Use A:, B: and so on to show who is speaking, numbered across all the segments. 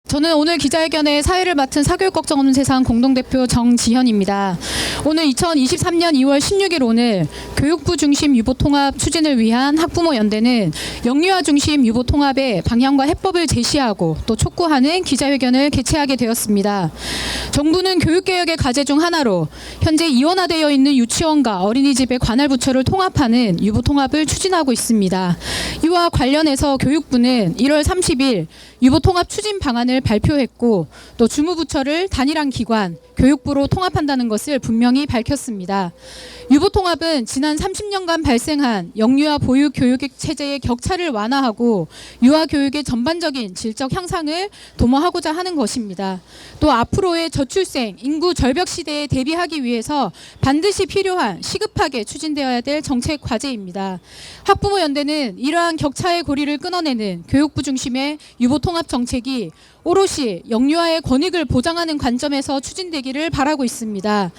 A: 저는 오늘 기자회견에 사회를 맡은 사교육 걱정 없는 세상 공동대표 정지현입니다. 오늘 2023년 2월 16일 오늘 교육부 중심 유보통합 추진을 위한 학부모 연대는 영유아 중심 유보통합의 방향과 해법을 제시하고 또 촉구하는 기자회견을 개최하게 되었습니다. 정부는 교육개혁의 과제 중 하나로 현재 이원화되어 있는 유치원과 어린이집의 관할 부처를 통합하는 유보통합을 추진하고 있습니다. 이와 관련해서 교육부는 1월 30일 유보통합 추진 방안을 발표했고 또 주무부처를 단일한 기관 교육부로 통합한다는 것을 분명히 밝혔습니다. 유보통합은 지난 30년간 발생한 영유아 보육 교육 체제의 격차를 완화하고 유아 교육의 전반적인 질적 향상을 도모하고자 하는 것입니다. 또 앞으로의 저출생 인구 절벽 시대에 대비하기 위해서 반드시 필요한 시급하게 추진되어야 될 정책 과제입니다. 학부모 연대는 이러한 격차의 고리를 끊어내는 교육부 중심의 유보통합 정책이 오롯이 영유아의 권익을 보장하는 관점에서 추진되기를 바라고 있습니다.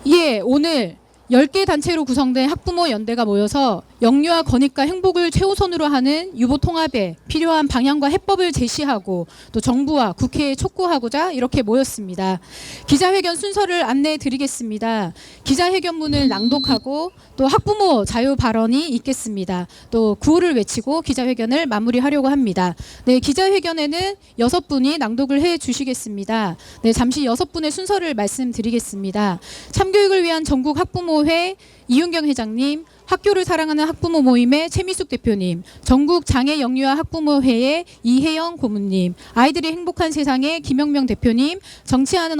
A: 이에 오늘 10개 단체로 구성된 학부모 연대가 모여서 영유아 권익과 행복을 최우선으로 하는 유보통합에 필요한 방향과 해법을 제시하고 또 정부와 국회에 촉구하고자 이렇게 모였습니다. 기자회견 순서를 안내해 드리겠습니다. 기자회견문을 낭독하고 또 학부모 자유 발언이 있겠습니다. 또 구호를 외치고 기자회견을 마무리하려고 합니다. 네, 기자회견에는 6분이 낭독을 해 주시겠습니다. 네, 잠시 6분의 순서를 말씀드리겠습니다. 참교육을 위한 전국 학부모회 이윤경 회장님, 학교를 사랑하는 학부모 모임의 최미숙 대표님, 전국 장애 영유아 학부모회의 이혜영 고문님, 아이들이 행복한 세상의 김영명 대표님, 정치하는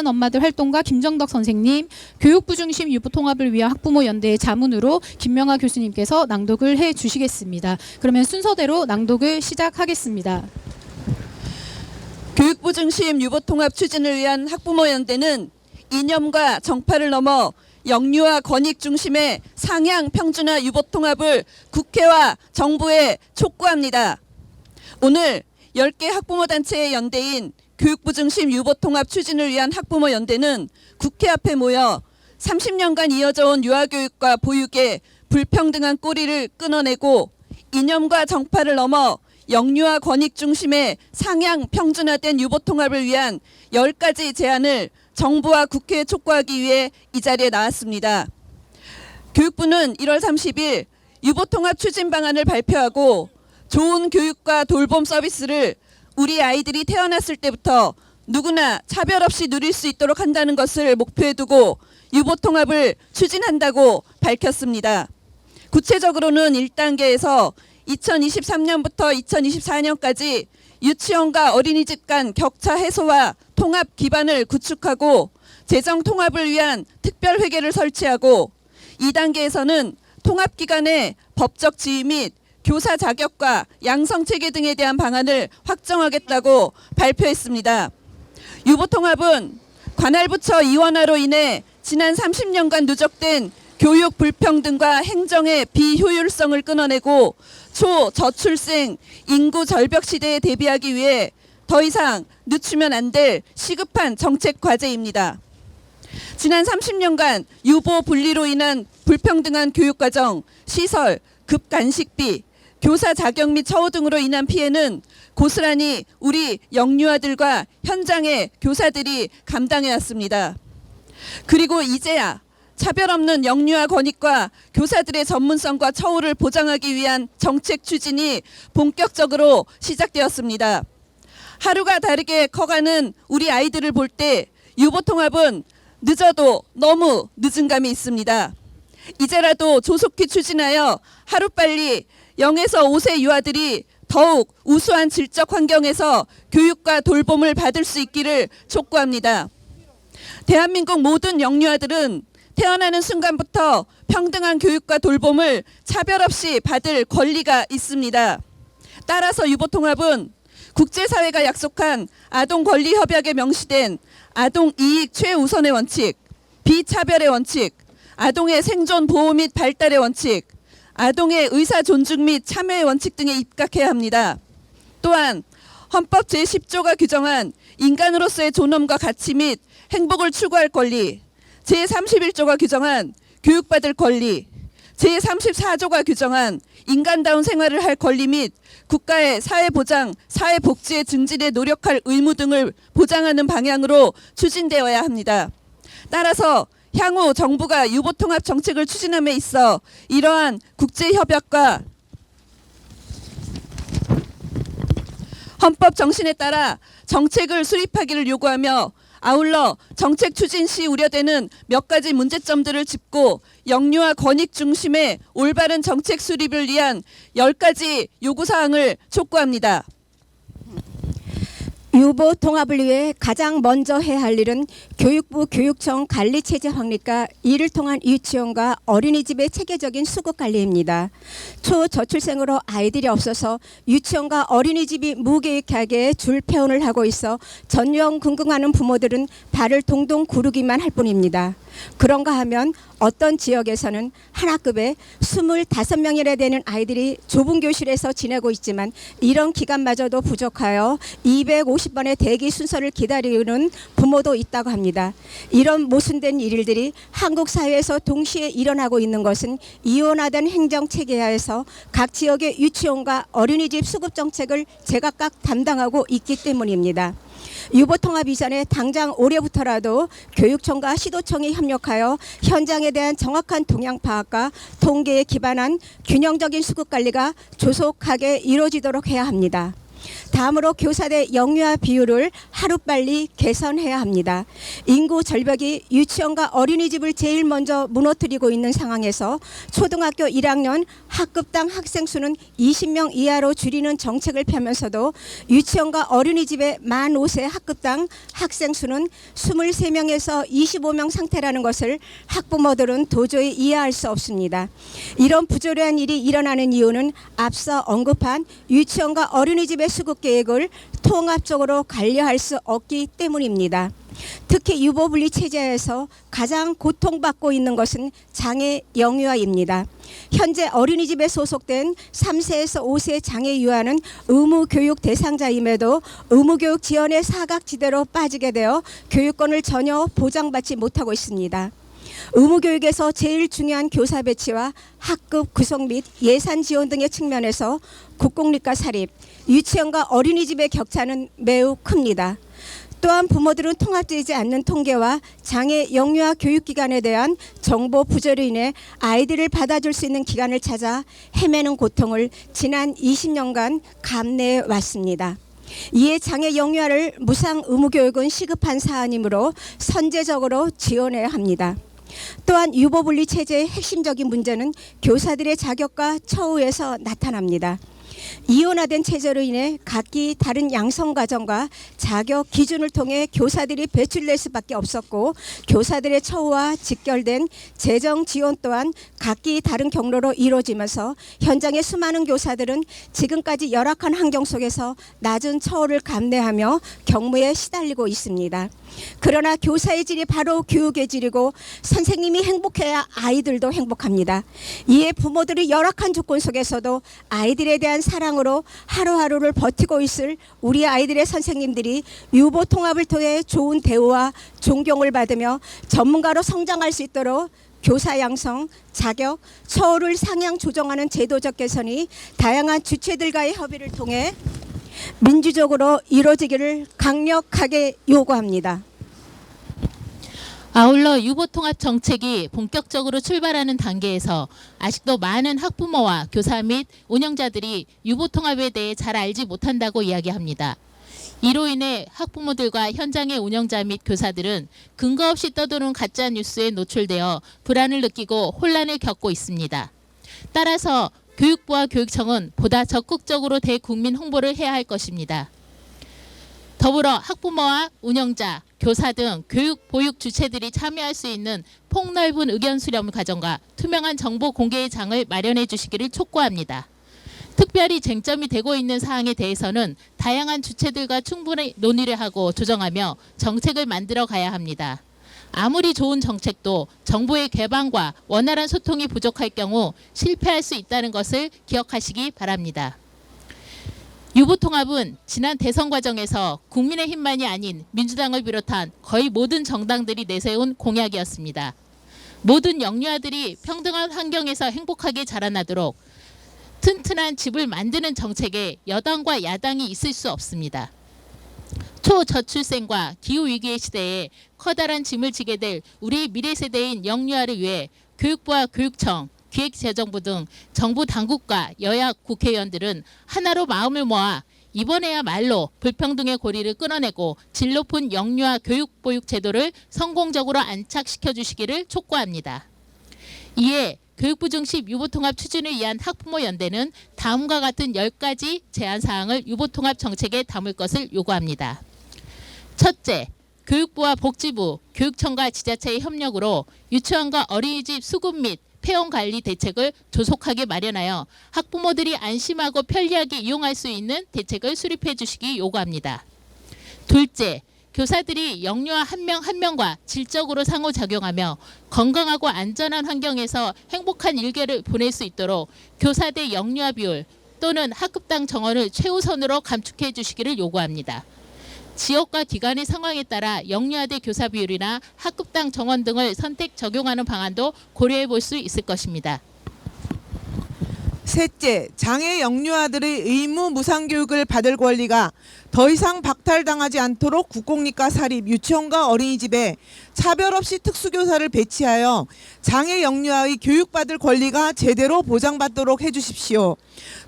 A: 엄마들 활동가 김정덕 선생님, 교육부 중심 유보통합을 위한 학부모 연대의 자문으로 김명아 교수님께서 낭독을 해 주시겠습니다. 그러면 순서대로 낭독을 시작하겠습니다.
B: 교육부 중심 유보통합 추진을 위한 학부모 연대는 이념과 정파를 넘어 영유아 권익 중심의 상향 평준화 유보통합을 국회와 정부에 촉구합니다. 오늘 10개 학부모 단체의 연대인 교육부 중심 유보통합 추진을 위한 학부모 연대는 국회 앞에 모여 30년간 이어져온 유아교육과 보육의 불평등한 꼬리를 끊어내고 이념과 정파를 넘어 영유아 권익 중심의 상향 평준화된 유보통합을 위한 10가지 제안을 정부와 국회에 촉구하기 위해 이 자리에 나왔습니다. 교육부는 1월 30일 유보통합 추진 방안을 발표하고 좋은 교육과 돌봄 서비스를 우리 아이들이 태어났을 때부터 누구나 차별 없이 누릴 수 있도록 한다는 것을 목표에 두고 유보통합을 추진한다고 밝혔습니다. 구체적으로는 1단계에서 2023년부터 2024년까지 유치원과 어린이집 간 격차 해소와 통합 기반을 구축하고 재정 통합을 위한 특별회계를 설치하고 2단계에서는 통합기관의 법적 지위 및 교사 자격과 양성체계 등에 대한 방안을 확정하겠다고 발표했습니다. 유보통합은 관할부처 이원화로 인해 지난 30년간 누적된 교육 불평등과 행정의 비효율성을 끊어내고 초저출생 인구 절벽 시대에 대비하기 위해 더 이상 늦추면 안 될 시급한 정책 과제입니다. 지난 30년간 유보 분리로 인한 불평등한 교육과정, 시설, 급간식비, 교사 자격 및 처우 등으로 인한 피해는 고스란히 우리 영유아들과 현장의 교사들이 감당해왔습니다. 그리고 이제야 차별 없는 영유아 권익과 교사들의 전문성과 처우를 보장하기 위한 정책 추진이 본격적으로 시작되었습니다. 하루가 다르게 커가는 우리 아이들을 볼 때 유보통합은 늦어도 너무 늦은 감이 있습니다. 이제라도 조속히 추진하여 하루빨리 0에서 5세 유아들이 더욱 우수한 질적 환경에서 교육과 돌봄을 받을 수 있기를 촉구합니다. 대한민국 모든 영유아들은 태어나는 순간부터 평등한 교육과 돌봄을 차별 없이 받을 권리가 있습니다. 따라서 유보통합은 국제사회가 약속한 아동권리협약에 명시된 아동 이익 최우선의 원칙, 비차별의 원칙, 아동의 생존 보호 및 발달의 원칙, 아동의 의사 존중 및 참여의 원칙 등에 입각해야 합니다. 또한 헌법 제10조가 규정한 인간으로서의 존엄과 가치 및 행복을 추구할 권리, 제31조가 규정한 교육받을 권리, 제34조가 규정한 인간다운 생활을 할 권리 및 국가의 사회보장, 사회복지의 증진에 노력할 의무 등을 보장하는 방향으로 추진되어야 합니다. 따라서 향후 정부가 유보통합 정책을 추진함에 있어 이러한 국제협약과 헌법 정신에 따라 정책을 수립하기를 요구하며 아울러 정책 추진 시 우려되는 몇 가지 문제점들을 짚고 영유아 권익 중심의 올바른 정책 수립을 위한 10가지 요구사항을 촉구합니다.
C: 유보 통합을 위해 가장 먼저 해야 할 일은 교육부 교육청 관리체제 확립과 이를 통한 유치원과 어린이집의 체계적인 수급 관리입니다. 초저출생으로 아이들이 없어서 유치원과 어린이집이 무계획하게 줄폐원을 하고 있어 전전긍긍하는 부모들은 발을 동동 구르기만 할 뿐입니다. 그런가 하면 어떤 지역에서는 한 학급에 25명이나 되는 아이들이 좁은 교실에서 지내고 있지만 이런 기간마저도 부족하여 250번의 대기 순서를 기다리는 부모도 있다고 합니다. 이런 모순된 일들이 한국 사회에서 동시에 일어나고 있는 것은 이원화된 행정체계하에서 각 지역의 유치원과 어린이집 수급 정책을 제각각 담당하고 있기 때문입니다. 유보통합 이전에 당장 올해부터라도 교육청과 시도청이 협력하여 현장에 대한 정확한 동향 파악과 통계에 기반한 균형적인 수급 관리가 조속하게 이루어지도록 해야 합니다. 다음으로 교사대 영유아 비율을 하루빨리 개선해야 합니다. 인구 절벽이 유치원과 어린이집을 제일 먼저 무너뜨리고 있는 상황에서 초등학교 1학년 학급당 학생 수는 20명 이하로 줄이는 정책을 펴면서도 유치원과 어린이집의 만 5세 학급당 학생 수는 23명에서 25명 상태라는 것을 학부모들은 도저히 이해할 수 없습니다. 이런 부조리한 일이 일어나는 이유는 앞서 언급한 유치원과 어린이집의 수급 계획을 통합적으로 관리할 수 없기 때문입니다. 특히 유보분리 체제에서 가장 고통받고 있는 것은 장애 영유아입니다. 현재 어린이집에 소속된 3세에서 5세 장애 유아는 의무교육 대상자임에도 의무교육 지원의 사각지대로 빠지게 되어 교육권을 전혀 보장받지 못하고 있습니다. 의무교육에서 제일 중요한 교사 배치와 학급 구성 및 예산 지원 등의 측면에서 국공립과 사립, 유치원과 어린이집의 격차는 매우 큽니다. 또한 부모들은 통합되지 않는 통계와 장애 영유아 교육기관에 대한 정보 부조로 인해 아이들을 받아줄 수 있는 기관을 찾아 헤매는 고통을 지난 20년간 감내해 왔습니다. 이에 장애 영유아를 무상 의무교육은 시급한 사안이므로 선제적으로 지원해야 합니다. 또한 유보분리 체제의 핵심적인 문제는 교사들의 자격과 처우에서 나타납니다. 이원화된 체제로 인해 각기 다른 양성과정과 자격 기준을 통해 교사들이 배출될 수밖에 없었고 교사들의 처우와 직결된 재정 지원 또한 각기 다른 경로로 이루어지면서 현장의 수많은 교사들은 지금까지 열악한 환경 속에서 낮은 처우를 감내하며 경무에 시달리고 있습니다. 그러나 교사의 질이 바로 교육의 질이고 선생님이 행복해야 아이들도 행복합니다. 이에 부모들이 열악한 조건 속에서도 아이들에 대한 사랑으로 하루하루를 버티고 있을 우리 아이들의 선생님들이 유보 통합을 통해 좋은 대우와 존경을 받으며 전문가로 성장할 수 있도록 교사 양성, 자격, 처우를 상향 조정하는 제도적 개선이 다양한 주체들과의 협의를 통해 민주적으로 이루어지기를 강력하게 요구합니다.
D: 아울러 유보통합 정책이 본격적으로 출발하는 단계에서 아직도 많은 학부모와 교사 및 운영자들이 유보통합에 대해 잘 알지 못한다고 이야기합니다. 이로 인해 학부모들과 현장의 운영자 및 교사들은 근거 없이 떠도는 가짜 뉴스에 노출되어 불안을 느끼고 혼란을 겪고 있습니다. 따라서 교육부와 교육청은 보다 적극적으로 대국민 홍보를 해야 할 것입니다. 더불어 학부모와 운영자, 교사 등 교육, 보육 주체들이 참여할 수 있는 폭넓은 의견 수렴 과정과 투명한 정보 공개의 장을 마련해 주시기를 촉구합니다. 특별히 쟁점이 되고 있는 사항에 대해서는 다양한 주체들과 충분히 논의를 하고 조정하며 정책을 만들어 가야 합니다. 아무리 좋은 정책도 정보의 개방과 원활한 소통이 부족할 경우 실패할 수 있다는 것을 기억하시기 바랍니다. 유보통합은 지난 대선 과정에서 국민의힘만이 아닌 민주당을 비롯한 거의 모든 정당들이 내세운 공약이었습니다. 모든 영유아들이 평등한 환경에서 행복하게 자라나도록 튼튼한 집을 만드는 정책에 여당과 야당이 있을 수 없습니다. 초저출생과 기후위기의 시대에 커다란 짐을 지게 될 우리 미래 세대인 영유아를 위해 교육부와 교육청, 기획재정부 등 정부 당국과 여야 국회의원들은 하나로 마음을 모아 이번에야말로 불평등의 고리를 끊어내고 질 높은 영유아 교육보육 제도를 성공적으로 안착시켜 주시기를 촉구합니다. 이에 교육부 중심 유보통합 추진을 위한 학부모연대는 다음과 같은 10가지 제안사항을 유보통합 정책에 담을 것을 요구합니다. 첫째, 교육부와 복지부, 교육청과 지자체의 협력으로 유치원과 어린이집 수급 및 폐원관리 대책을 조속하게 마련하여 학부모들이 안심하고 편리하게 이용할 수 있는 대책을 수립해 주시기 요구합니다. 둘째, 교사들이 영유아 한 명 한 명과 질적으로 상호작용하며 건강하고 안전한 환경에서 행복한 일과를 보낼 수 있도록 교사 대 영유아 비율 또는 학급당 정원을 최우선으로 감축해 주시기를 요구합니다. 지역과 기관의 상황에 따라 영유아 대 교사 비율이나 학급당 정원 등을 선택 적용하는 방안도 고려해 볼 수 있을 것입니다.
E: 셋째, 장애 영유아들의 의무 무상교육을 받을 권리가 더 이상 박탈당하지 않도록 국공립과 사립, 유치원과 어린이집에 차별 없이 특수교사를 배치하여 장애 영유아의 교육받을 권리가 제대로 보장받도록 해주십시오.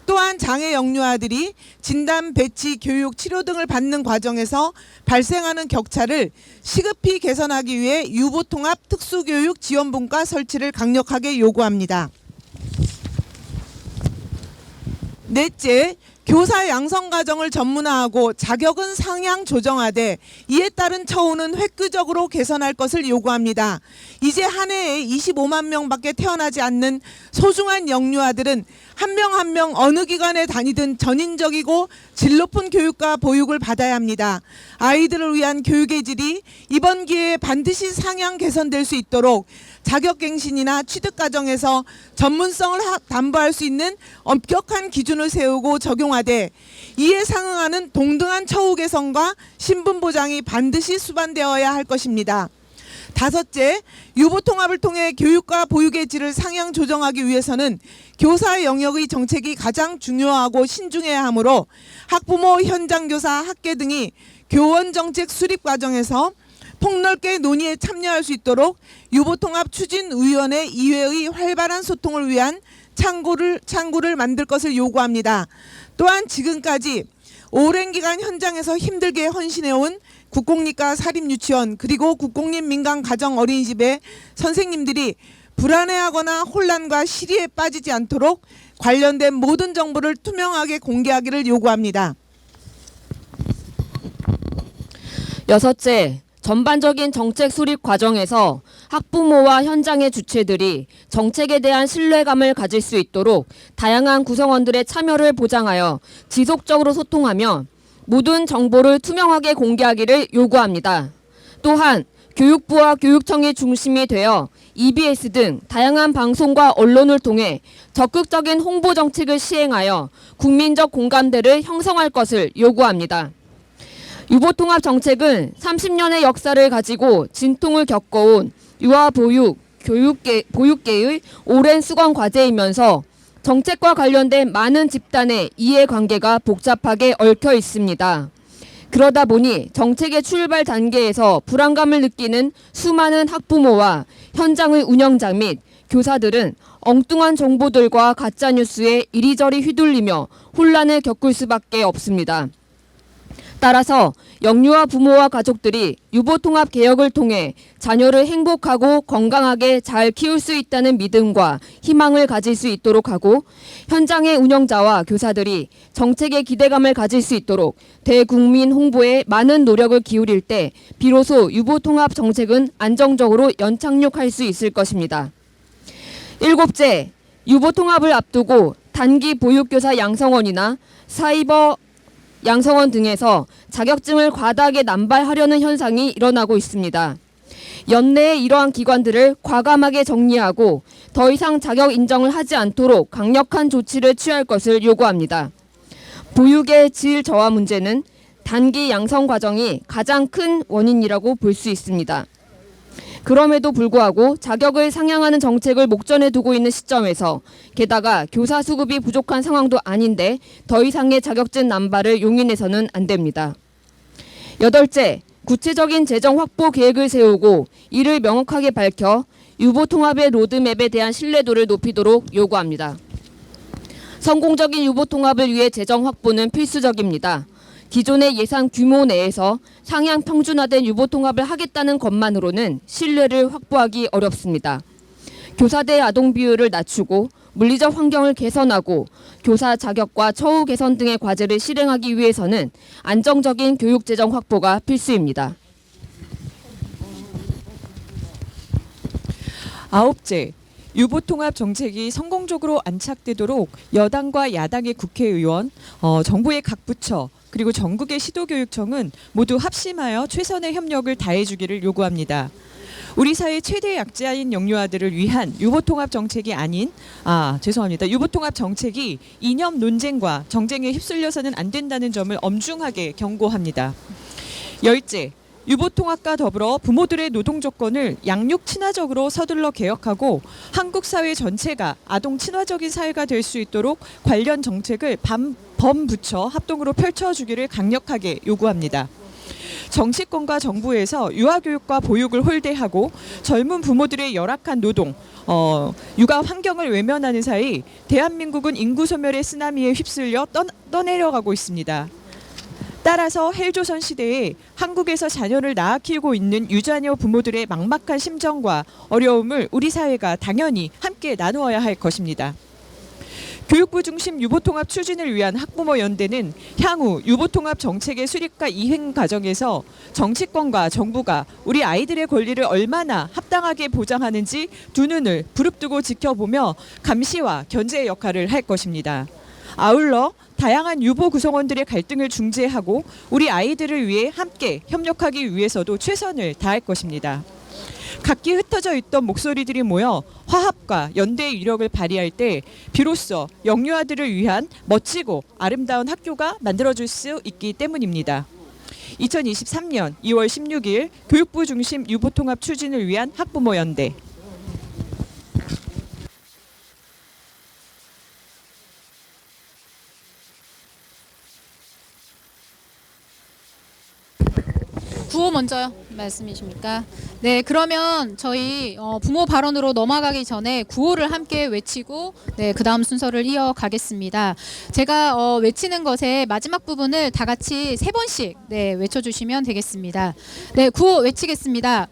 E: 또한 장애 영유아들이 진단, 배치, 교육, 치료 등을 받는 과정에서 발생하는 격차를 시급히 개선하기 위해 유보통합 특수교육 지원분과 설치를 강력하게 요구합니다. 넷째, 교사 양성 과정을 전문화하고 자격은 상향 조정하되 이에 따른 처우는 획기적으로 개선할 것을 요구합니다. 이제 한 해에 25만 명밖에 태어나지 않는 소중한 영유아들은 한 명 한 명 어느 기관에 다니든 전인적이고 질 높은 교육과 보육을 받아야 합니다. 아이들을 위한 교육의 질이 이번 기회에 반드시 상향 개선될 수 있도록 자격갱신이나 취득 과정에서 전문성을 담보할 수 있는 엄격한 기준을 세우고 적용하되 이에 상응하는 동등한 처우 개선과 신분 보장이 반드시 수반되어야 할 것입니다. 다섯째, 유보통합을 통해 교육과 보육의 질을 상향 조정하기 위해서는 교사 영역의 정책이 가장 중요하고 신중해야 하므로 학부모, 현장교사, 학계 등이 교원정책 수립 과정에서 폭넓게 논의에 참여할 수 있도록 유보통합 추진위원회 이외의 활발한 소통을 위한 창구를 만들 것을 요구합니다. 또한 지금까지 오랜 기간 현장에서 힘들게 헌신해온 국공립과 사립유치원 그리고 국공립 민간 가정 어린이집의 선생님들이 불안해하거나 혼란과 시리에 빠지지 않도록 관련된 모든 정보를 투명하게 공개하기를 요구합니다.
F: 여섯째, 전반적인 정책 수립 과정에서 학부모와 현장의 주체들이 정책에 대한 신뢰감을 가질 수 있도록 다양한 구성원들의 참여를 보장하여 지속적으로 소통하며 모든 정보를 투명하게 공개하기를 요구합니다. 또한 교육부와 교육청이 중심이 되어 EBS 등 다양한 방송과 언론을 통해 적극적인 홍보 정책을 시행하여 국민적 공감대를 형성할 것을 요구합니다. 유보통합 정책은 30년의 역사를 가지고 진통을 겪어온 유아보육, 보육계의 오랜 수건 과제이면서 정책과 관련된 많은 집단의 이해관계가 복잡하게 얽혀 있습니다. 그러다 보니 정책의 출발 단계에서 불안감을 느끼는 수많은 학부모와 현장의 운영자 및 교사들은 엉뚱한 정보들과 가짜뉴스에 이리저리 휘둘리며 혼란을 겪을 수밖에 없습니다. 따라서 영유아 부모와 가족들이 유보통합 개혁을 통해 자녀를 행복하고 건강하게 잘 키울 수 있다는 믿음과 희망을 가질 수 있도록 하고 현장의 운영자와 교사들이 정책에 기대감을 가질 수 있도록 대국민 홍보에 많은 노력을 기울일 때 비로소 유보통합 정책은 안정적으로 연착륙할 수 있을 것입니다. 일곱째, 유보통합을 앞두고 단기 보육교사 양성원이나 사이버 양성원 등에서 자격증을 과다하게 남발하려는 현상이 일어나고 있습니다. 연내에 이러한 기관들을 과감하게 정리하고 더 이상 자격 인정을 하지 않도록 강력한 조치를 취할 것을 요구합니다. 보육의 질 저하 문제는 단기 양성 과정이 가장 큰 원인이라고 볼 수 있습니다. 그럼에도 불구하고 자격을 상향하는 정책을 목전에 두고 있는 시점에서 게다가 교사 수급이 부족한 상황도 아닌데 더 이상의 자격증 남발을 용인해서는 안 됩니다. 여덟째, 구체적인 재정 확보 계획을 세우고 이를 명확하게 밝혀 유보통합의 로드맵에 대한 신뢰도를 높이도록 요구합니다. 성공적인 유보통합을 위해 재정 확보는 필수적입니다. 기존의 예산 규모 내에서 상향 평준화된 유보통합을 하겠다는 것만으로는 신뢰를 확보하기 어렵습니다. 교사대 아동 비율을 낮추고 물리적 환경을 개선하고 교사 자격과 처우 개선 등의 과제를 실행하기 위해서는 안정적인 교육 재정 확보가 필수입니다.
G: 아홉째, 유보통합 정책이 성공적으로 안착되도록 여당과 야당의 국회의원, 정부의 각 부처, 그리고 전국의 시도교육청은 모두 합심하여 최선의 협력을 다해주기를 요구합니다. 우리 사회 최대 약자인 영유아들을 위한 유보통합 정책이 유보통합 정책이 이념 논쟁과 정쟁에 휩쓸려서는 안 된다는 점을 엄중하게 경고합니다. 열째, 유보통합과 더불어 부모들의 노동 조건을 양육 친화적으로 서둘러 개혁하고 한국 사회 전체가 아동 친화적인 사회가 될 수 있도록 관련 정책을 범부처 합동으로 펼쳐주기를 강력하게 요구합니다. 정치권과 정부에서 유아교육과 보육을 홀대하고 젊은 부모들의 열악한 노동, 육아 환경을 외면하는 사이 대한민국은 인구 소멸의 쓰나미에 휩쓸려 떠내려가고 있습니다. 따라서 헬조선 시대에 한국에서 자녀를 낳아 키우고 있는 유자녀 부모들의 막막한 심정과 어려움을 우리 사회가 당연히 함께 나누어야 할 것입니다. 교육부 중심 유보통합 추진을 위한 학부모 연대는 향후 유보통합 정책의 수립과 이행 과정에서 정치권과 정부가 우리 아이들의 권리를 얼마나 합당하게 보장하는지 두 눈을 부릅뜨고 지켜보며 감시와 견제의 역할을 할 것입니다. 아울러 다양한 유보 구성원들의 갈등을 중재하고 우리 아이들을 위해 함께 협력하기 위해서도 최선을 다할 것입니다. 각기 흩어져 있던 목소리들이 모여 화합과 연대의 위력을 발휘할 때 비로소 영유아들을 위한 멋지고 아름다운 학교가 만들어질 수 있기 때문입니다. 2023년 2월 16일 교육부 중심 유보통합 추진을 위한 학부모 연대.
A: 구호 먼저 말씀이십니까? 네, 그러면 저희 부모 발언으로 넘어가기 전에 구호를 함께 외치고 그 다음 순서를 이어가겠습니다. 제가 외치는 것의 마지막 부분을 다 같이 3번씩 외쳐주시면 되겠습니다. 네, 구호 외치겠습니다.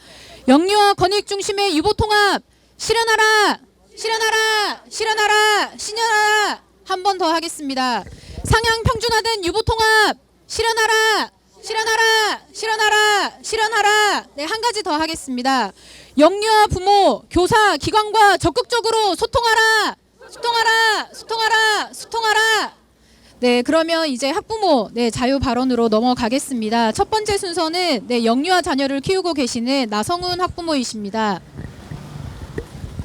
A: 영유아 권익 중심의 유보통합 실현하라! 실현하라! 실현하라! 실현하라! 한 번 더 하겠습니다. 상향 평준화된 유보통합 실현하라! 실현하라! 실현하라! 실현하라! 네, 한 가지 더 하겠습니다. 영유아 부모, 교사, 기관과 적극적으로 소통하라! 소통하라! 소통하라! 소통하라! 네, 그러면 이제 학부모 자유 발언으로 넘어가겠습니다. 첫 번째 순서는 영유아 자녀를 키우고 계시는 나성훈 학부모이십니다.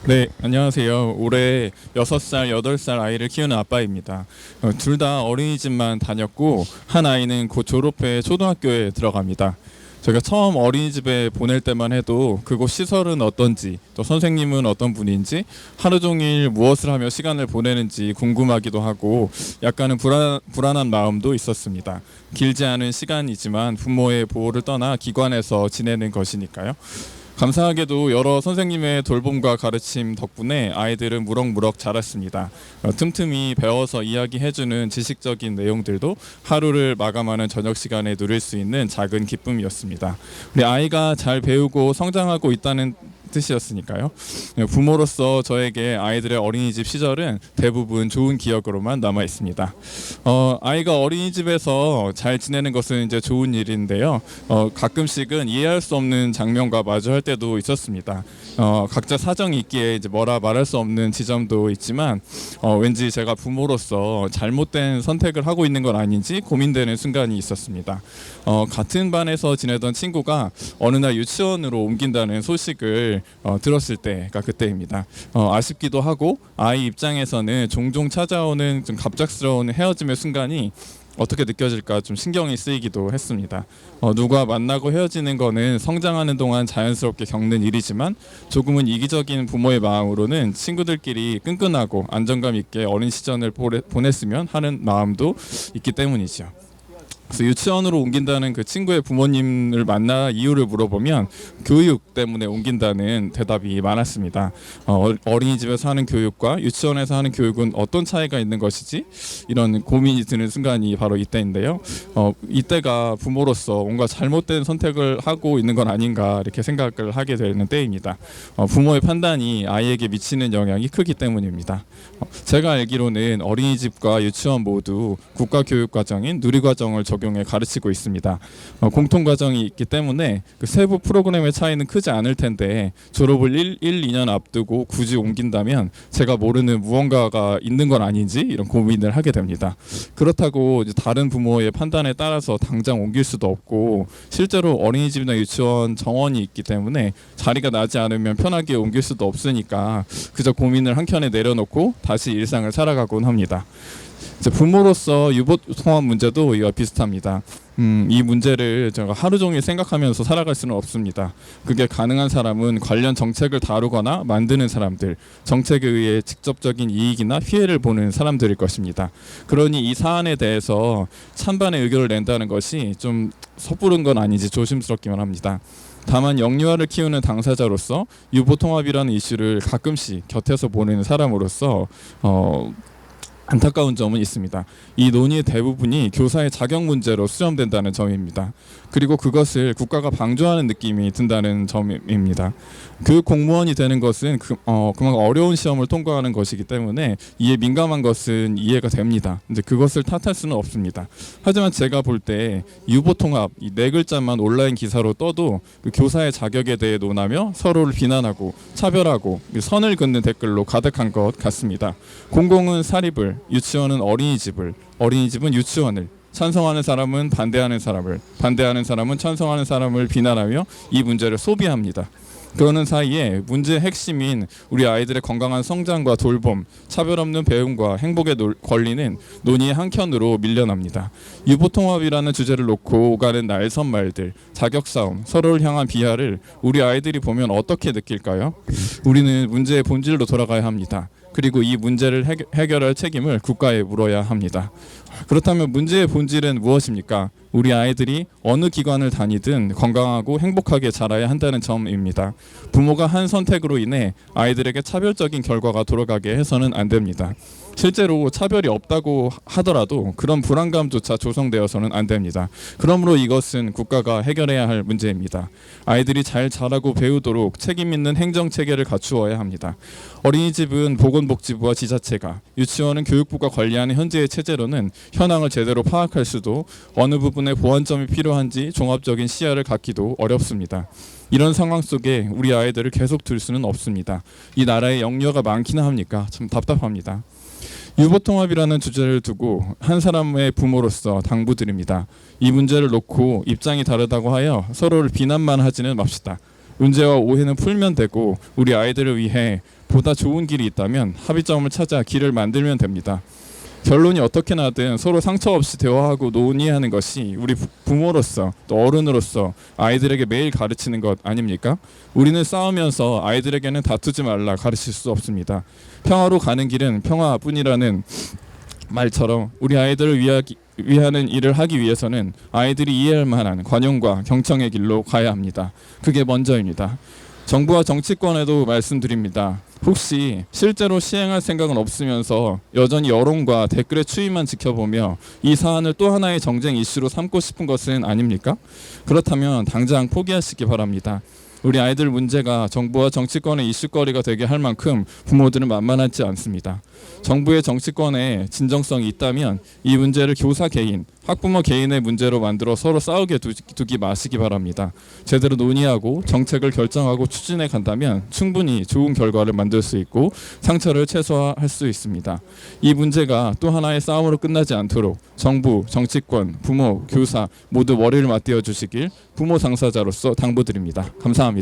H: 네, 안녕하세요. 올해 6살, 8살 아이를 키우는 아빠입니다. 둘 다 어린이집만 다녔고 한 아이는 곧 졸업해 초등학교에 들어갑니다. 제가 처음 어린이집에 보낼 때만 해도 그곳 시설은 어떤지, 또 선생님은 어떤 분인지, 하루 종일 무엇을 하며 시간을 보내는지 궁금하기도 하고 약간은 불안한 마음도 있었습니다. 길지 않은 시간이지만 부모의 보호를 떠나 기관에서 지내는 것이니까요. 감사하게도 여러 선생님의 돌봄과 가르침 덕분에 아이들은 무럭무럭 자랐습니다. 틈틈이 배워서 이야기해주는 지식적인 내용들도 하루를 마감하는 저녁 시간에 누릴 수 있는 작은 기쁨이었습니다. 우리 아이가 잘 배우고 성장하고 있다는 뜻이었으니까요. 부모로서 저에게 아이들의 어린이집 시절은 대부분 좋은 기억으로만 남아 있습니다. 아이가 어린이집에서 잘 지내는 것은 이제 좋은 일인데요. 가끔씩은 이해할 수 없는 장면과 마주할 때도 있었습니다. 각자 사정이 있기에 이제 뭐라 말할 수 없는 지점도 있지만 왠지 제가 부모로서 잘못된 선택을 하고 있는 건 아닌지 고민되는 순간이 있었습니다. 같은 반에서 지내던 친구가 어느 날 유치원으로 옮긴다는 소식을 들었을 때가 그때입니다. 아쉽기도 하고 아이 입장에서는 종종 찾아오는 좀 갑작스러운 헤어짐의 순간이 어떻게 느껴질까 좀 신경이 쓰이기도 했습니다. 누가 만나고 헤어지는 거는 성장하는 동안 자연스럽게 겪는 일이지만 조금은 이기적인 부모의 마음으로는 친구들끼리 끈끈하고 안정감 있게 어린 시절을 보냈으면 하는 마음도 있기 때문이죠. 그래서 유치원으로 옮긴다는 그 친구의 부모님을 만나 이유를 물어보면 교육 때문에 옮긴다는 대답이 많았습니다. 어린이집에서 하는 교육과 유치원에서 하는 교육은 어떤 차이가 있는 것이지? 이런 고민이 드는 순간이 바로 이때인데요. 이때가 부모로서 뭔가 잘못된 선택을 하고 있는 건 아닌가 이렇게 생각을 하게 되는 때입니다. 부모의 판단이 아이에게 미치는 영향이 크기 때문입니다. 제가 알기로는 어린이집과 유치원 모두 국가교육과정인 누리과정을 적용해 가르치고 있습니다. 공통과정이 있기 때문에 그 세부 프로그램의 차이는 크지 않을 텐데 졸업을 2년 앞두고 굳이 옮긴다면 제가 모르는 무언가가 있는 건 아닌지 이런 고민을 하게 됩니다. 그렇다고 이제 다른 부모의 판단에 따라서 당장 옮길 수도 없고 실제로 어린이집이나 유치원 정원이 있기 때문에 자리가 나지 않으면 편하게 옮길 수도 없으니까 그저 고민을 한켠에 내려놓고 다시 일상을 살아가곤 합니다. 이제 부모로서 유보통합 문제도 이와 비슷합니다. 이 문제를 제가 하루 종일 생각하면서 살아갈 수는 없습니다. 그게 가능한 사람은 관련 정책을 다루거나 만드는 사람들, 정책에 의해 직접적인 이익이나 피해를 보는 사람들일 것입니다. 그러니 이 사안에 대해서 찬반의 의견을 낸다는 것이 좀 섣부른 건 아닌지 조심스럽기만 합니다. 다만 영유아를 키우는 당사자로서 유보통합이라는 이슈를 가끔씩 곁에서 보는 사람으로서 안타까운 점은 있습니다. 이 논의의 대부분이 교사의 자격 문제로 수렴된다는 점입니다. 그리고 그것을 국가가 방조하는 느낌이 든다는 점입니다. 교육 공무원이 되는 것은 그만큼 어려운 시험을 통과하는 것이기 때문에 이에 민감한 것은 이해가 됩니다. 근데 그것을 탓할 수는 없습니다. 하지만 제가 볼 때 유보통합 이 네 글자만 온라인 기사로 떠도 그 교사의 자격에 대해 논하며 서로를 비난하고 차별하고 선을 긋는 댓글로 가득한 것 같습니다. 공공은 사립을, 유치원은 어린이집을, 어린이집은 유치원을, 찬성하는 사람은 반대하는 사람을, 반대하는 사람은 찬성하는 사람을 비난하며 이 문제를 소비합니다. 그러는 사이에 문제의 핵심인 우리 아이들의 건강한 성장과 돌봄, 차별 없는 배움과 행복의 권리는 논의의 한켠으로 밀려납니다. 유보통합이라는 주제를 놓고 오가는 날선 말들, 자격싸움, 서로를 향한 비하를 우리 아이들이 보면 어떻게 느낄까요? 우리는 문제의 본질로 돌아가야 합니다. 그리고 이 문제를 해결할 책임을 국가에 물어야 합니다. 그렇다면 문제의 본질은 무엇입니까? 우리 아이들이 어느 기관을 다니든 건강하고 행복하게 자라야 한다는 점입니다. 부모가 한 선택으로 인해 아이들에게 차별적인 결과가 돌아가게 해서는 안 됩니다. 실제로 차별이 없다고 하더라도 그런 불안감조차 조성되어서는 안 됩니다. 그러므로 이것은 국가가 해결해야 할 문제입니다. 아이들이 잘 자라고 배우도록 책임 있는 행정 체계를 갖추어야 합니다. 어린이집은 보건복지부와 지자체가, 유치원은 교육부가 관리하는 현재의 체제로는 현황을 제대로 파악할 수도 어느 부분에 보완점이 필요한지 종합적인 시야를 갖기도 어렵습니다. 이런 상황 속에 우리 아이들을 계속 둘 수는 없습니다. 이 나라에 영유아가 많기는 합니까? 참 답답합니다. 유보통합이라는 주제를 두고 한 사람의 부모로서 당부드립니다. 이 문제를 놓고 입장이 다르다고 하여 서로를 비난만 하지는 맙시다. 문제와 오해는 풀면 되고 우리 아이들을 위해 보다 좋은 길이 있다면 합의점을 찾아 길을 만들면 됩니다. 결론이 어떻게 나든 서로 상처 없이 대화하고 논의하는 것이 우리 부모로서 또 어른으로서 아이들에게 매일 가르치는 것 아닙니까? 우리는 싸우면서 아이들에게는 다투지 말라 가르칠 수 없습니다. 평화로 가는 길은 평화뿐이라는 말처럼 우리 아이들을 위하는 일을 하기 위해서는 아이들이 이해할 만한 관용과 경청의 길로 가야 합니다. 그게 먼저입니다. 정부와 정치권에도 말씀드립니다. 혹시 실제로 시행할 생각은 없으면서 여전히 여론과 댓글의 추이만 지켜보며 이 사안을 또 하나의 정쟁 이슈로 삼고 싶은 것은 아닙니까? 그렇다면 당장 포기하시기 바랍니다. 우리 아이들 문제가 정부와 정치권의 이슈거리가 되게 할 만큼 부모들은 만만하지 않습니다. 정부의 정치권에 진정성이 있다면 이 문제를 교사 개인, 학부모 개인의 문제로 만들어 서로 싸우게 두기 마시기 바랍니다. 제대로 논의하고 정책을 결정하고 추진해 간다면 충분히 좋은 결과를 만들 수 있고 상처를 최소화할 수 있습니다. 이 문제가 또 하나의 싸움으로 끝나지 않도록 정부, 정치권, 부모, 교사 모두 머리를 맞대어 주시길 부모 당사자로서 당부드립니다. 감사합니다.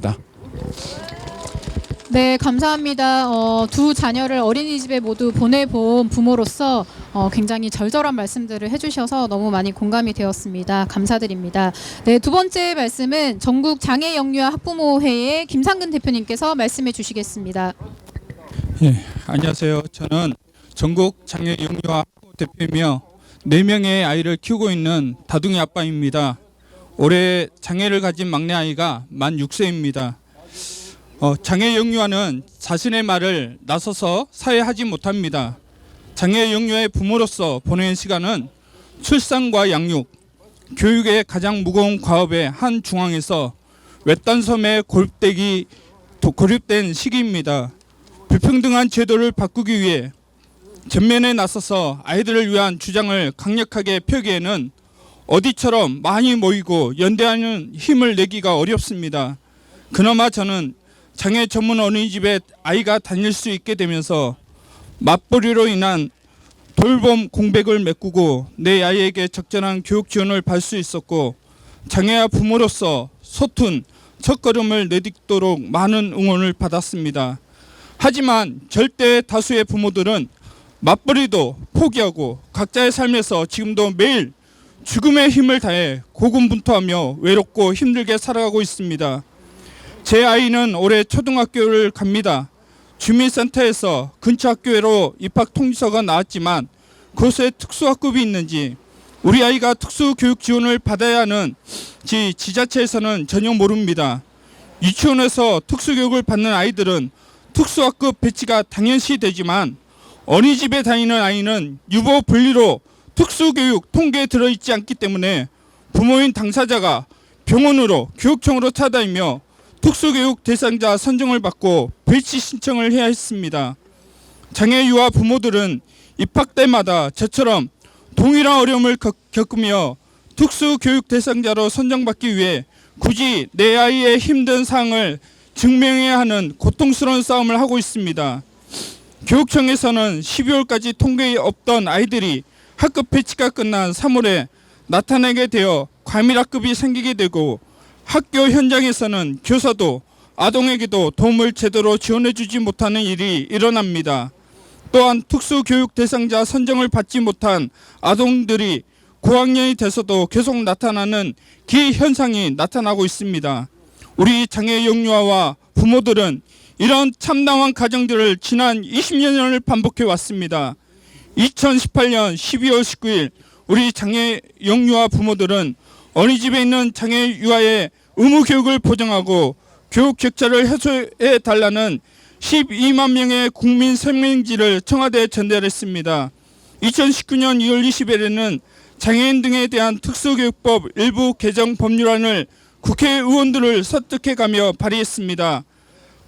A: 네, 감사합니다. 두 자녀를 어린이집에 모두 보내본 부모로서 굉장히 절절한 말씀들을 해주셔서 너무 많이 공감이 되었습니다. 감사드립니다. 네, 두 번째 말씀은 전국 장애 영유아 학부모회의 김상근 대표님께서 말씀해 주시겠습니다.
I: 예, 안녕하세요. 저는 전국 장애 영유아 학부모 대표이며 4명의 아이를 키우고 있는 다둥이 아빠입니다. 올해 장애를 가진 막내 아이가 만 6세입니다. 장애 영유아는 자신의 말을 나서서 사회하지 못합니다. 장애 영유아의 부모로서 보내는 시간은 출산과 양육, 교육의 가장 무거운 과업의 한 중앙에서 외딴 섬에 고립된 시기입니다. 불평등한 제도를 바꾸기 위해 전면에 나서서 아이들을 위한 주장을 강력하게 펴기에는 어디처럼 많이 모이고 연대하는 힘을 내기가 어렵습니다. 그나마 저는 장애 전문 어린이집에 아이가 다닐 수 있게 되면서 맞벌이로 인한 돌봄 공백을 메꾸고 내 아이에게 적절한 교육 지원을 받을 수 있었고 장애아 부모로서 서툰 첫걸음을 내딛도록 많은 응원을 받았습니다. 하지만 절대 다수의 부모들은 맞벌이도 포기하고 각자의 삶에서 지금도 매일 죽음의 힘을 다해 고군분투하며 외롭고 힘들게 살아가고 있습니다. 제 아이는 올해 초등학교를 갑니다. 주민센터에서 근처 학교로 입학 통지서가 나왔지만 그곳에 특수학급이 있는지 우리 아이가 특수교육 지원을 받아야 하는지 지자체에서는 전혀 모릅니다. 유치원에서 특수교육을 받는 아이들은 특수학급 배치가 당연시 되지만 어린이집에 다니는 아이는 유보 분리로 특수교육 통계에 들어있지 않기 때문에 부모인 당사자가 병원으로 교육청으로 찾아다니며 특수교육 대상자 선정을 받고 배치 신청을 해야 했습니다. 장애 유아 부모들은 입학 때마다 저처럼 동일한 어려움을 겪으며 특수교육 대상자로 선정받기 위해 굳이 내 아이의 힘든 상황을 증명해야 하는 고통스러운 싸움을 하고 있습니다. 교육청에서는 12월까지 통계에 없던 아이들이 학급 배치가 끝난 3월에 나타나게 되어 과밀학급이 생기게 되고 학교 현장에서는 교사도 아동에게도 도움을 제대로 지원해주지 못하는 일이 일어납니다. 또한 특수교육 대상자 선정을 받지 못한 아동들이 고학년이 돼서도 계속 나타나는 기현상이 나타나고 있습니다. 우리 장애 영유아와 부모들은 이런 참담한 가정들을 지난 20년을 반복해 왔습니다. 2018년 12월 19일 우리 장애 영유아 부모들은 어린이집에 있는 장애 유아의 의무 교육을 보장하고 교육 격차를 해소해 달라는 12만 명의 국민声明지를 청와대에 전달했습니다. 2019년 2월 20일에는 장애인 등에 대한 특수교육법 일부 개정 법률안을 국회의원들을 설득해가며 발의했습니다.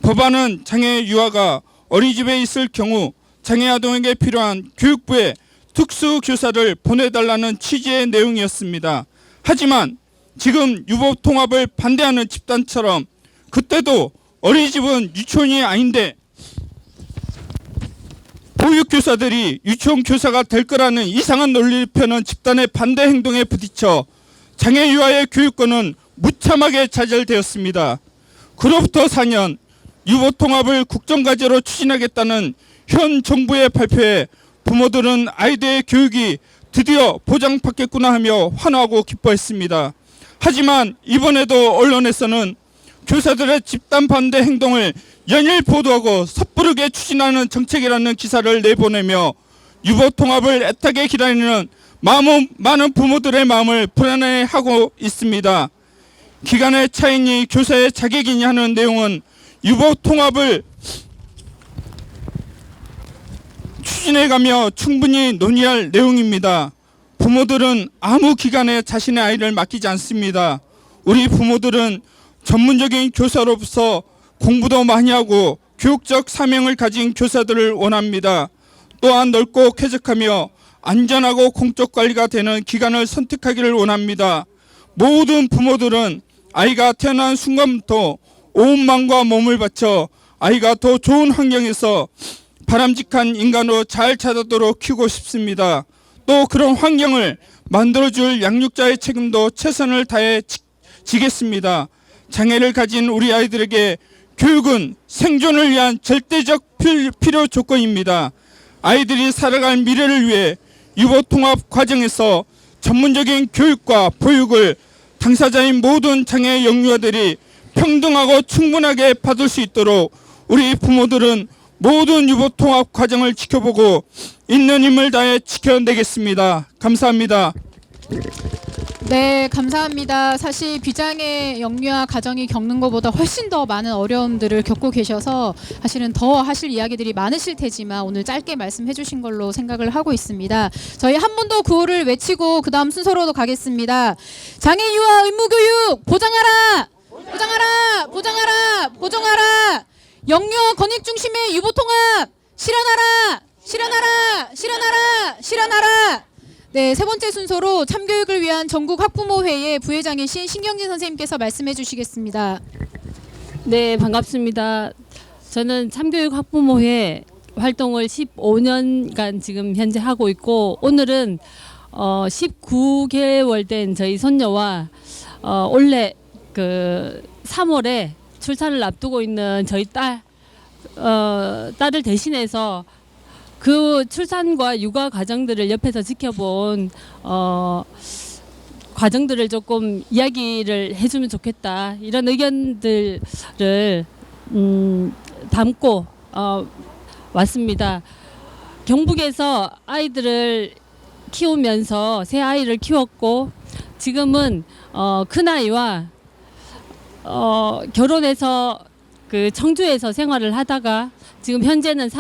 I: 법안은 장애 유아가 어린이집에 있을 경우 장애 아동에게 필요한 교육부에 특수교사를 보내달라는 취지의 내용이었습니다. 하지만 지금 유법 통합을 반대하는 집단처럼 그때도 어린이집은 유치원이 아닌데 보육교사들이 유치원 교사가 될 거라는 이상한 논리를 펴는 집단의 반대 행동에 부딪혀 장애 유아의 교육권은 무참하게 좌절되었습니다. 그로부터 4년 유법 통합을 국정과제로 추진하겠다는 현 정부의 발표에 부모들은 아이들의 교육이 드디어 보장받겠구나 하며 환호하고 기뻐했습니다. 하지만 이번에도 언론에서는 교사들의 집단 반대 행동을 연일 보도하고 섣부르게 추진하는 정책이라는 기사를 내보내며 유법 통합을 애타게 기다리는 많은 부모들의 마음을 불안해하고 있습니다. 기간의 차이니 교사의 자격이니 하는 내용은 유법 통합을 추진해가며 충분히 논의할 내용입니다. 부모들은 아무 기관에 자신의 아이를 맡기지 않습니다. 우리 부모들은 전문적인 교사로서 공부도 많이 하고 교육적 사명을 가진 교사들을 원합니다. 또한 넓고 쾌적하며 안전하고 공적 관리가 되는 기관을 선택하기를 원합니다. 모든 부모들은 아이가 태어난 순간부터 온 마음과 몸을 바쳐 아이가 더 좋은 환경에서 바람직한 인간으로 잘 자라도록 키우고 싶습니다. 또 그런 환경을 만들어줄 양육자의 책임도 최선을 다해 지겠습니다. 장애를 가진 우리 아이들에게 교육은 생존을 위한 절대적 필요 조건입니다. 아이들이 살아갈 미래를 위해 유보통합 과정에서 전문적인 교육과 보육을 당사자인 모든 장애 영유아들이 평등하고 충분하게 받을 수 있도록 우리 부모들은 모든 유보통합 과정을 지켜보고 있는 힘을 다해 지켜내겠습니다. 감사합니다.
A: 네, 감사합니다. 사실 비장애 영유아 가정이 겪는 것보다 훨씬 더 많은 어려움들을 겪고 계셔서 사실은 더 하실 이야기들이 많으실 테지만 오늘 짧게 말씀해 주신 걸로 생각을 하고 있습니다. 저희 한 번 더 구호를 외치고 그 다음 순서로도 가겠습니다. 장애 유아 의무교육 보장하라! 보장하라! 보장하라! 보장하라! 영유아 권익 중심의 유보통합 실현하라! 실현하라! 실현하라! 실현하라! 네, 세 번째 순서로 참교육을 위한 전국 학부모회의 부회장이신 신경진 선생님께서 말씀해 주시겠습니다.
J: 네, 반갑습니다. 저는 참교육 학부모회 활동을 15년간 지금 현재 하고 있고 오늘은 19개월 된 저희 손녀와 올해 그 3월에 출산을 앞두고 있는 저희 딸을 대신해서 그 출산과 육아 과정들을 옆에서 지켜본 과정들을 조금 이야기를 해주면 좋겠다 이런 의견들을 담고 왔습니다. 경북에서 아이들을 키우면서 새 아이를 키웠고 지금은 큰 아이와 결혼해서 그 청주에서 생활을 하다가 지금 현재는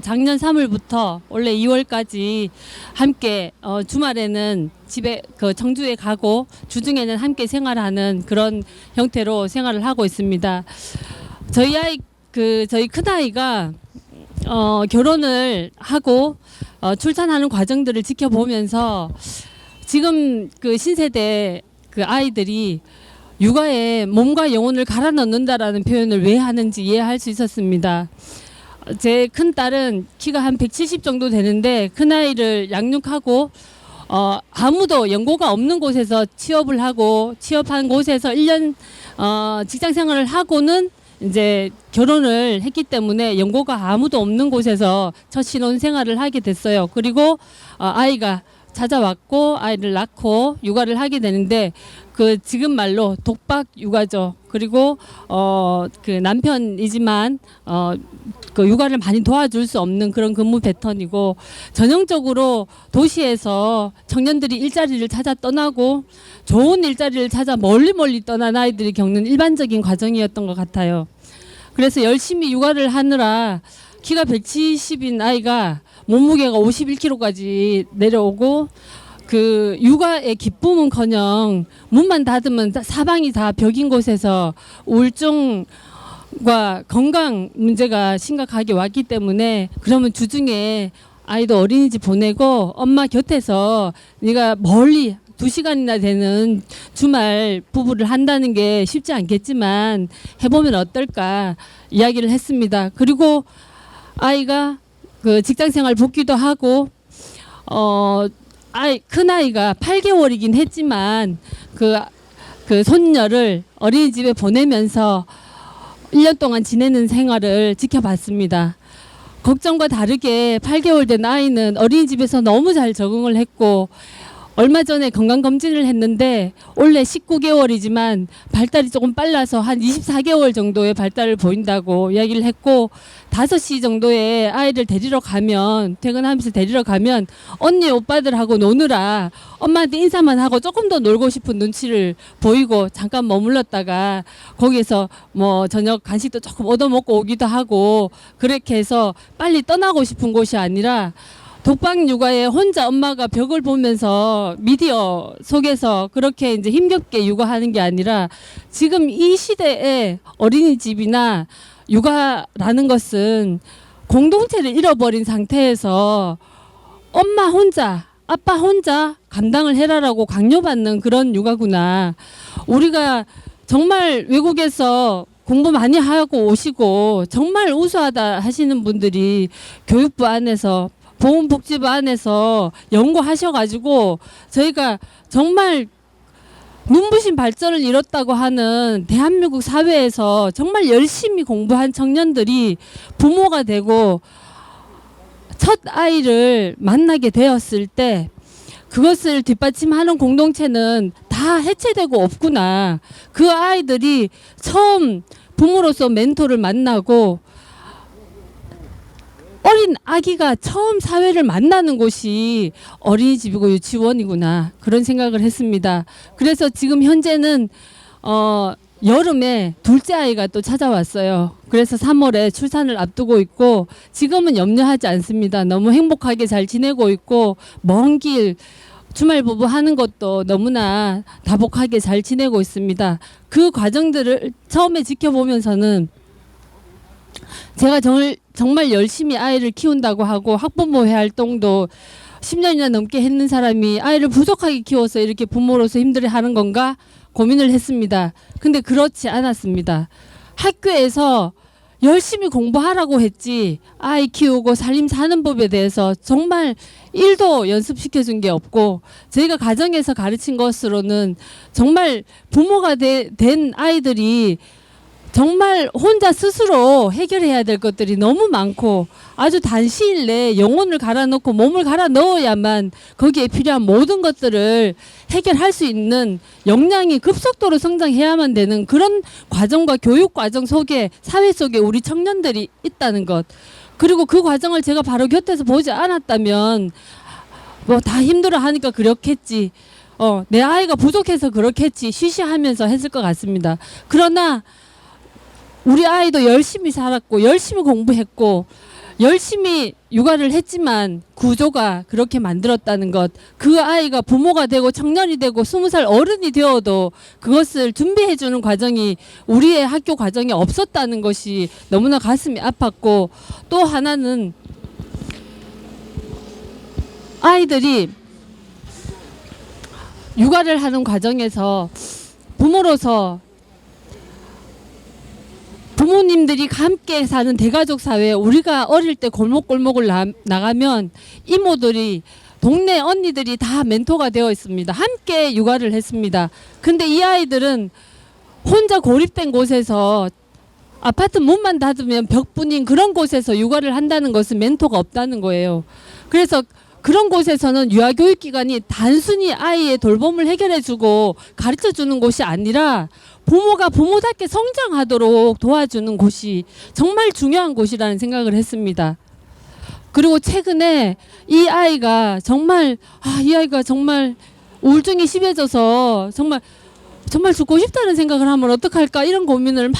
J: 작년 3월부터 올해 2월까지 함께 주말에는 집에 그 청주에 가고 주중에는 함께 생활하는 그런 형태로 생활을 하고 있습니다. 저희 큰 아이가 결혼을 하고 출산하는 과정들을 지켜보면서 지금 그 신세대 그 아이들이 육아에 몸과 영혼을 갈아 넣는다라는 표현을 왜 하는지 이해할 수 있었습니다. 제 큰 딸은 키가 한 170 정도 되는데 큰 아이를 양육하고 아무도 연고가 없는 곳에서 취업을 하고 취업한 곳에서 1년 직장 생활을 하고는 이제 결혼을 했기 때문에 연고가 아무도 없는 곳에서 첫 신혼 생활을 하게 됐어요. 그리고 아이가 찾아왔고 아이를 낳고 육아를 하게 되는데 그 지금 말로 독박 육아죠. 그리고 그 남편이지만 그 육아를 많이 도와줄 수 없는 그런 근무 패턴이고 전형적으로 도시에서 청년들이 일자리를 찾아 떠나고 좋은 일자리를 찾아 멀리 떠난 아이들이 겪는 일반적인 과정이었던 것 같아요. 그래서 열심히 육아를 하느라 키가 170인 아이가 몸무게가 51kg까지 내려오고 그 육아의 기쁨은커녕 문만 닫으면 사방이 다 벽인 곳에서 우울증과 건강 문제가 심각하게 왔기 때문에 그러면 주중에 아이도 어린이집 보내고 엄마 곁에서 네가 멀리 2시간이나 되는 주말 부부를 한다는 게 쉽지 않겠지만 해보면 어떨까 이야기를 했습니다. 그리고 아이가 그 직장생활 복귀도 하고 큰 아이가 8개월이긴 했지만 그 손녀를 어린이집에 보내면서 1년 동안 지내는 생활을 지켜봤습니다. 걱정과 다르게 8개월 된 아이는 어린이집에서 너무 잘 적응을 했고 얼마 전에 건강검진을 했는데 원래 19개월이지만 발달이 조금 빨라서 한 24개월 정도의 발달을 보인다고 이야기를 했고 5시 정도에 아이를 데리러 가면 퇴근하면서 데리러 가면 언니 오빠들하고 노느라 엄마한테 인사만 하고 조금 더 놀고 싶은 눈치를 보이고 잠깐 머물렀다가 거기에서 뭐 저녁 간식도 조금 얻어먹고 오기도 하고 그렇게 해서 빨리 떠나고 싶은 곳이 아니라 독박 육아에 혼자 엄마가 벽을 보면서 미디어 속에서 그렇게 이제 힘겹게 육아하는 게 아니라 지금 이 시대에 어린이집이나 육아라는 것은 공동체를 잃어버린 상태에서 엄마 혼자, 아빠 혼자 감당을 해라라고 강요받는 그런 육아구나. 우리가 정말 외국에서 공부 많이 하고 오시고 정말 우수하다 하시는 분들이 교육부 안에서 보건복지부 안에서 연구하셔가지고 저희가 정말 눈부신 발전을 이뤘다고 하는 대한민국 사회에서 정말 열심히 공부한 청년들이 부모가 되고 첫 아이를 만나게 되었을 때 그것을 뒷받침하는 공동체는 다 해체되고 없구나. 그 아이들이 처음 부모로서 멘토를 만나고 어린 아기가 처음 사회를 만나는 곳이 어린이집이고 유치원이구나. 그런 생각을 했습니다. 그래서 지금 현재는 여름에 둘째 아이가 또 찾아왔어요. 그래서 3월에 출산을 앞두고 있고 지금은 염려하지 않습니다. 너무 행복하게 잘 지내고 있고 먼 길 주말 부부 하는 것도 너무나 다복하게 잘 지내고 있습니다. 그 과정들을 처음에 지켜보면서는 제가 정말 열심히 아이를 키운다고 하고 학부모회 활동도 10년이나 넘게 했는 사람이 아이를 부족하게 키워서 이렇게 부모로서 힘들어하는 건가 고민을 했습니다. 근데 그렇지 않았습니다. 학교에서 열심히 공부하라고 했지 아이 키우고 살림 사는 법에 대해서 정말 1도 연습시켜준 게 없고 저희가 가정에서 가르친 것으로는 정말 부모가 된 아이들이 정말 혼자 스스로 해결해야 될 것들이 너무 많고 아주 단시일 내에 영혼을 갈아 넣고 몸을 갈아 넣어야만 거기에 필요한 모든 것들을 해결할 수 있는 역량이 급속도로 성장해야만 되는 그런 과정과 교육 과정 속에 사회 속에 우리 청년들이 있다는 것. 그리고 그 과정을 제가 바로 곁에서 보지 않았다면 뭐 다 힘들어 하니까 그렇겠지. 내 아이가 부족해서 그렇겠지. 쉬쉬하면서 했을 것 같습니다. 그러나 우리 아이도 열심히 살았고 열심히 공부했고 열심히 육아를 했지만 구조가 그렇게 만들었다는 것. 그 아이가 부모가 되고 청년이 되고 20살 어른이 되어도 그것을 준비해주는 과정이 우리의 학교 과정에 없었다는 것이 너무나 가슴이 아팠고 또 하나는 아이들이 육아를 하는 과정에서 부모로서 부모님들이 함께 사는 대가족 사회에 우리가 어릴 때 골목골목을 나가면 이모들이 동네 언니들이 다 멘토가 되어 있습니다. 함께 육아를 했습니다. 근데 이 아이들은 혼자 고립된 곳에서 아파트 문만 닫으면 벽뿐인 그런 곳에서 육아를 한다는 것은 멘토가 없다는 거예요. 그래서 그런 곳에서는 유아교육기관이 단순히 아이의 돌봄을 해결해주고 가르쳐주는 곳이 아니라 부모가 부모답게 성장하도록 도와주는 곳이 정말 중요한 곳이라는 생각을 했습니다. 그리고 최근에 이 아이가 정말 우울증이 심해져서 정말 죽고 싶다는 생각을 하면 어떡할까 이런 고민을 막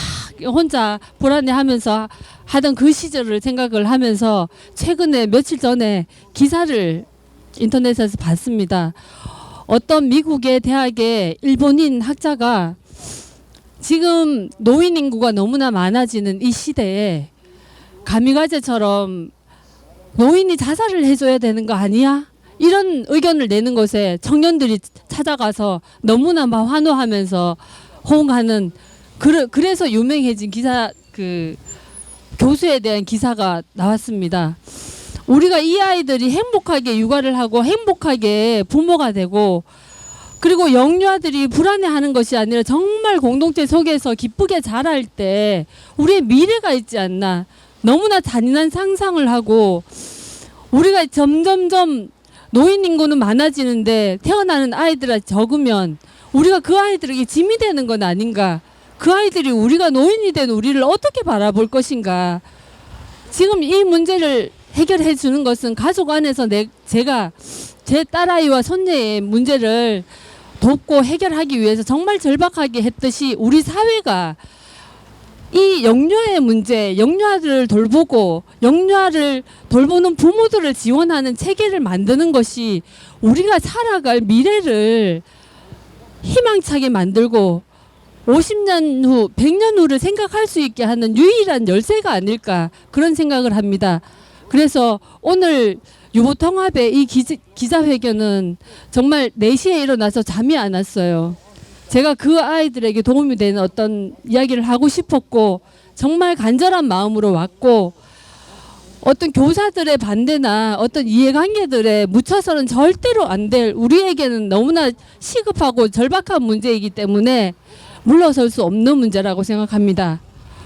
J: 혼자 불안해하면서 하던 그 시절을 생각을 하면서 최근에 며칠 전에 기사를 인터넷에서 봤습니다. 어떤 미국의 대학의 일본인 학자가 지금 노인 인구가 너무나 많아지는 이 시대에 가미가제처럼 노인이 자살을 해줘야 되는 거 아니야? 이런 의견을 내는 것에 청년들이 찾아가서 너무나 막 환호하면서 호응하는 그래서 유명해진 기사 교수에 대한 기사가 나왔습니다. 우리가 이 아이들이 행복하게 육아를 하고 행복하게 부모가 되고 그리고 영유아들이 불안해하는 것이 아니라 정말 공동체 속에서 기쁘게 자랄 때 우리의 미래가 있지 않나. 너무나 잔인한 상상을 하고 우리가 점점점 노인 인구는 많아지는데 태어나는 아이들이 적으면 우리가 그 아이들에게 짐이 되는 건 아닌가. 그 아이들이 우리가 노인이 된 우리를 어떻게 바라볼 것인가. 지금 이 문제를 해결해 주는 것은 가족 안에서 제가 제 딸아이와 손녀의 문제를 돕고 해결하기 위해서 정말 절박하게 했듯이 우리 사회가 이 영유아의 문제, 영유아들을 돌보고 영유아를 돌보는 부모들을 지원하는 체계를 만드는 것이 우리가 살아갈 미래를 희망차게 만들고 50년 후, 100년 후를 생각할 수 있게 하는 유일한 열쇠가 아닐까 그런 생각을 합니다. 그래서 오늘 유보통합의 이 기자회견은 정말 4시에 일어나서 잠이 안 왔어요. 제가 그 아이들에게 도움이 되는 어떤 이야기를 하고 싶었고 정말 간절한 마음으로 왔고 어떤 교사들의 반대나 어떤 이해관계들에 묻혀서는 절대로 안 될 우리에게는 너무나 시급하고 절박한 문제이기 때문에 물러설 수 없는 문제라고 생각합니다.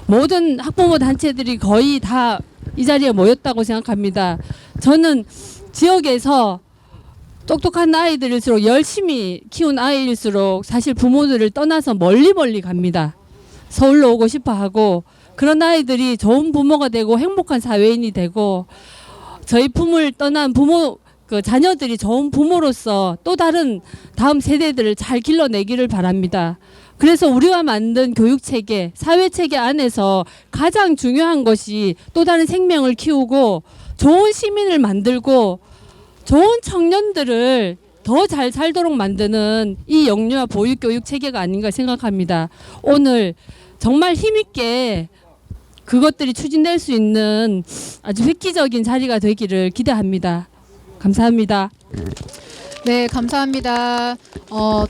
J: 모든 학부모 단체들이 거의 다 이 자리에 모였다고 생각합니다. 저는 지역에서 똑똑한 아이들일수록 열심히 키운 아이일수록 사실 부모들을 떠나서 멀리 갑니다. 서울로 오고 싶어 하고 그런 아이들이 좋은 부모가 되고 행복한 사회인이 되고 저희 품을 떠난 부모 그 자녀들이 좋은 부모로서 또 다른 다음 세대들을 잘 길러내기를 바랍니다. 그래서 우리가 만든 교육체계, 사회체계 안에서 가장 중요한 것이 또 다른 생명을 키우고 좋은 시민을 만들고 좋은 청년들을 더 잘 살도록 만드는 이 영유아 보육교육 체계가 아닌가 생각합니다. 오늘 정말 힘있게 그것들이 추진될 수 있는 아주 획기적인 자리가 되기를 기대합니다. 감사합니다.
A: 네, 감사합니다.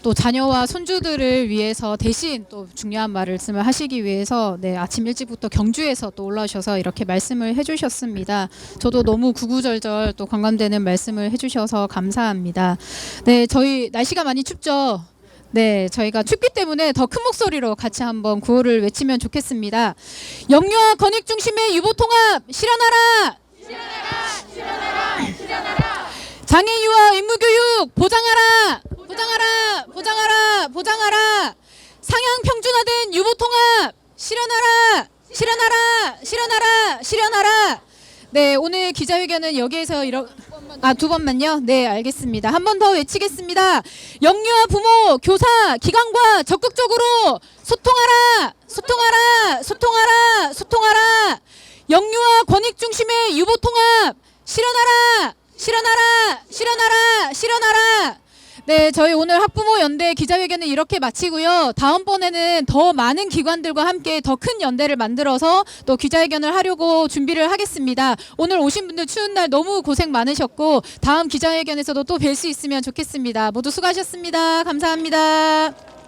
A: 또 자녀와 손주들을 위해서 대신 또 중요한 말씀을 하시기 위해서 네, 아침 일찍부터 경주에서 또 올라오셔서 이렇게 말씀을 해주셨습니다. 저도 너무 구구절절 또 공감되는 말씀을 해주셔서 감사합니다. 네, 저희 날씨가 많이 춥죠. 네, 저희가 춥기 때문에 더 큰 목소리로 같이 한번 구호를 외치면 좋겠습니다. 영유아 권익 중심의 유보통합 실현하라! 장애 유아 의무 교육 보장하라! 보장하라! 보장하라! 보장하라! 상향 평준화된 유보 통합 실현하라! 실현하라! 실현하라! 실현하라! 네, 오늘 기자회견은 여기에서 두 번만요. 네, 알겠습니다. 한 번 더 외치겠습니다. 영유아 부모, 교사, 기관과 적극적으로 소통하라! 소통하라! 소통하라! 소통하라! 영유아 권익 중심의 유보 통합 실현하라! 실현하라! 실현하라! 실현하라! 네, 저희 오늘 학부모 연대 기자회견은 이렇게 마치고요. 다음번에는 더 많은 기관들과 함께 더 큰 연대를 만들어서 또 기자회견을 하려고 준비를 하겠습니다. 오늘 오신 분들 추운 날 너무 고생 많으셨고 다음 기자회견에서도 또 뵐 수 있으면 좋겠습니다. 모두 수고하셨습니다. 감사합니다.